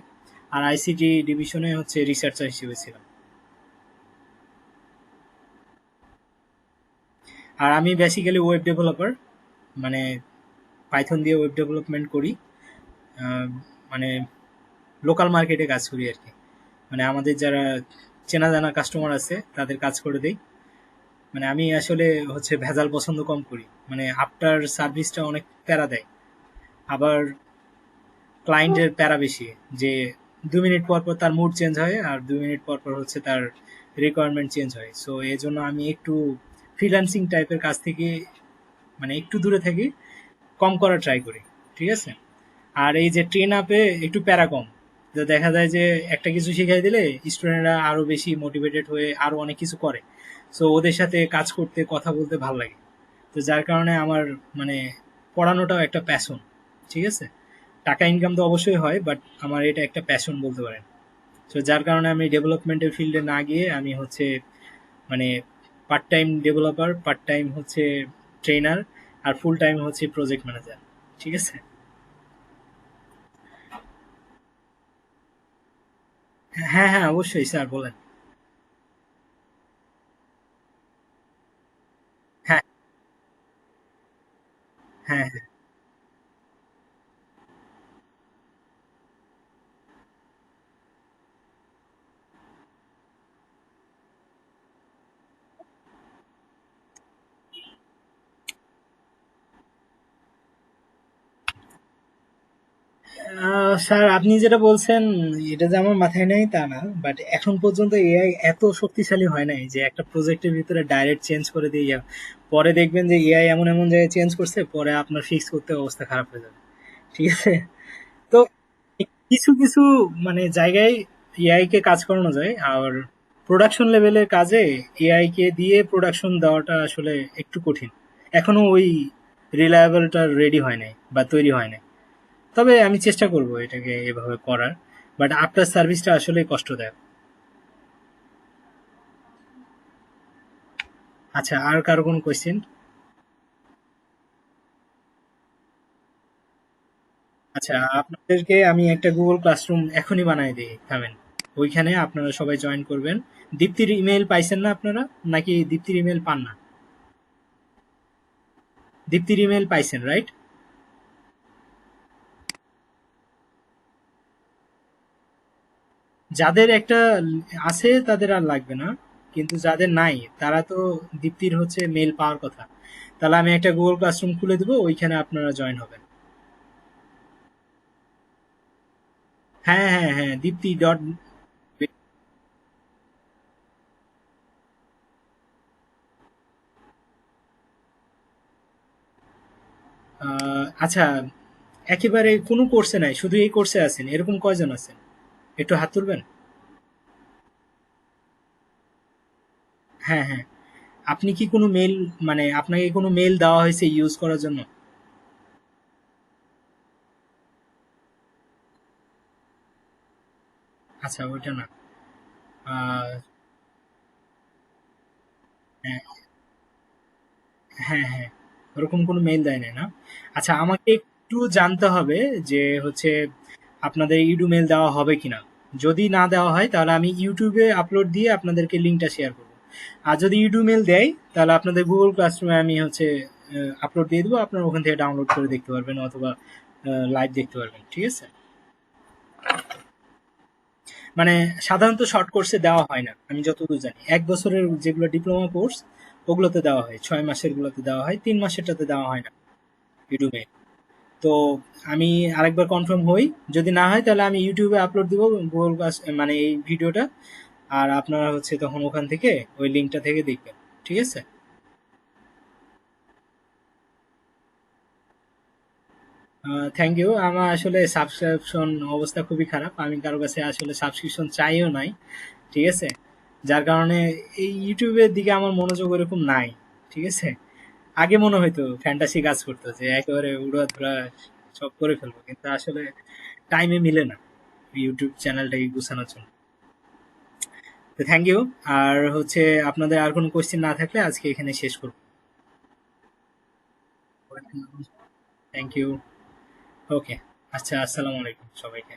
Speaker 1: আর আইসিটি ডিভিশনে হচ্ছে রিসার্চার হিসেবে ছিলাম। আর আমি বেসিক্যালি ওয়েব ডেভেলপার, মানে পাইথন দিয়ে ওয়েব ডেভেলপমেন্ট করি। আহ, মানে লোকাল মার্কেটে কাজ করি আর কি, মানে আমাদের যারা চেনা জানা কাস্টমার আছে তাদের কাজ করে দেই। মানে আমি আসলে হচ্ছে ভেজাল পছন্দ কম করি, মানে আফটার সার্ভিসটা অনেক প্যারা দেয়। আবার ক্লায়েন্টের প্যারা বেশি, যে 2 মিনিট পর পর তার মুড চেঞ্জ হয়, আর 2 মিনিট পর পর হচ্ছে তার রিকোয়ারমেন্ট চেঞ্জ হয়। সো এই জন্য আমি একটু ফ্রিল্যান্সিং টাইপের কাজ থেকে মানে একটু দূরে থাকি, কম করার ট্রাই করি, ঠিক আছে। আর এই যে ট্রেন আপে একটু প্যারা কম, তো দেখা যায় যে একটা কিছু শিখাই দিলে স্টুডেন্টরা আরো বেশি মোটিভেটেড হয়ে আরো অনেক কিছু করে। সো ওদের সাথে কাজ করতে কথা বলতে ভালো লাগে। তো যার কারণে আমার মানে পড়ানোটাও একটা প্যাশন, ঠিক আছে। টাকা ইনকাম তো অবশ্যই হয়, বাট আমার এটা একটা প্যাশন বলতে পারেন। তো যার কারণে আমি ডেভেলপমেন্টের ফিল্ডে না গিয়ে আমি হচ্ছে মানে part time developer, part time হচ্ছে ট্রেনার, আর ফুল টাইম হচ্ছে প্রজেক্ট ম্যানেজার, ঠিক আছে। হ্যাঁ হ্যাঁ, অবশ্যই স্যার, বলেন। হ্যাঁ স্যার আপনি যেটা বলছেন এটা যে আমার মাথায় নেই তা না, বাট এখন পর্যন্ত এআই এত শক্তিশালী হয় নাই যে একটা প্রজেক্টের ভিতরে ডাইরেক্ট চেঞ্জ করে দিয়ে পরে দেখবেন যে এআই এমন এমন জায়গায় চেঞ্জ করছে পরে আপনার ফিক্স করতে অবস্থা খারাপ হয়ে যাবে। ঠিক আছে? তো কিছু কিছু মানে জায়গায় এআই কে কাজ করানো যায়, আর প্রোডাকশন লেভেলের কাজে এআই কে দিয়ে প্রোডাকশন দেওয়াটা আসলে একটু কঠিন। এখনো ওই রিলায়েবলটা রেডি হয় নাই বা তৈরি হয় নাই। তবে আমি চেষ্টা করব এটাকে এভাবে করার। বাট আফটার সার্ভিসটা আসলে কষ্টদায়ক। আচ্ছা, আর কারো কোনো কোয়েশ্চেন? আচ্ছা, আপনাদেরকে আমি একটা গুগল ক্লাসরুম এখনই বানাই দিই, থামেন। ওইখানে আপনারা সবাই জয়েন করবেন। দীপ্তির ইমেল পাইছেন না আপনারা? নাকি দীপ্তির ইমেল পান না? দীপ্তির ইমেল পাইছেন, রাইট? যাদের একটা আছে তাদের আর লাগবে না, কিন্তু যাদের নাই তারা তো দীপ্তির হচ্ছে মেল পাওয়ার কথা। তাহলে আমি একটা গুগল ক্লাসরুম খুলে দেবো, ওইখানে আপনারা জয়েন হবেন। হ্যাঁ হ্যাঁ হ্যাঁ, দীপ্তি ডট। আচ্ছা, একেবারে কোনো কোর্সে নাই, শুধু এই কোর্সে আছেন, এরকম কয়জন আছেন? একটু হাত তুলবেন। হ্যাঁ হ্যাঁ। আপনি কি কোনো মেল, মানে আপনাকে কোনো মেল দেওয়া হয়েছে ইউজ করার জন্য? আচ্ছা, ওইটা না। আহ, হ্যাঁ হ্যাঁ হ্যাঁ, ওরকম কোনো মেল দেয় নাই না? আচ্ছা, আমাকে একটু জানতে হবে যে হচ্ছে আপনাদের ইডু মেল দেওয়া হবে কিনা। যদি না দেওয়া হয় তাহলে আমি ইউটিউবে আপলোড দিয়ে আপনাদেরকে লিঙ্কটা শেয়ার করবো। আর যদি ইডু মেল দেয় তাহলে আপনাদের গুগল ক্লাসরুমে আমি হচ্ছে আপলোড দিয়ে দেবো, আপনারা ওখান থেকে ডাউনলোড করে দেখতে পারবেন অথবা লাইভ দেখতে পারবেন। ঠিক আছে? মানে সাধারণত শর্ট কোর্সে দেওয়া হয় না, আমি যতদূর জানি। 1 বছরের যেগুলো ডিপ্লোমা কোর্স ওগুলোতে দেওয়া হয়, 6 মাসের গুলোতে দেওয়া হয়, 3 মাসেরটাতে দেওয়া হয় না ইউটিউবে। তো আমি আরেকবার কনফার্ম হই, যদি না হয় তাহলে আমি ইউটিউবে আপলোড দিব গুগল ক্লাস, মানে এই ভিডিওটা। আর আপনারা হচ্ছে তখন ওখান থেকে ওই লিঙ্কটা থেকে দেখবেন। ঠিক আছে? Thank you. আমার আসলে সাবস্ক্রিপশন অবস্থা খুবই খারাপ, আমি কারো কাছে আসলে সাবস্ক্রিপশন চাইও নাই। ঠিক আছে? যার কারণে এই ইউটিউবের দিকে আমার মনোযোগ ওরকম নাই। ঠিক আছে? আগে মনে হয়তো ফ্যান্টাসি কাজ করতো যে একেবারে উড়াধুরা সব করে ফেলবো, কিন্তু আসলে টাইমে মিলে না ইউটিউব চ্যানেলটাকে গুছানোর জন্য। তো থ্যাংক ইউ। আর হচ্ছে আপনাদের আর কোনো কোশ্চেন না থাকলে আজকে এখানে শেষ করবো। Thank you. ওকে। আচ্ছা, আসসালামু আলাইকুম সবাইকে।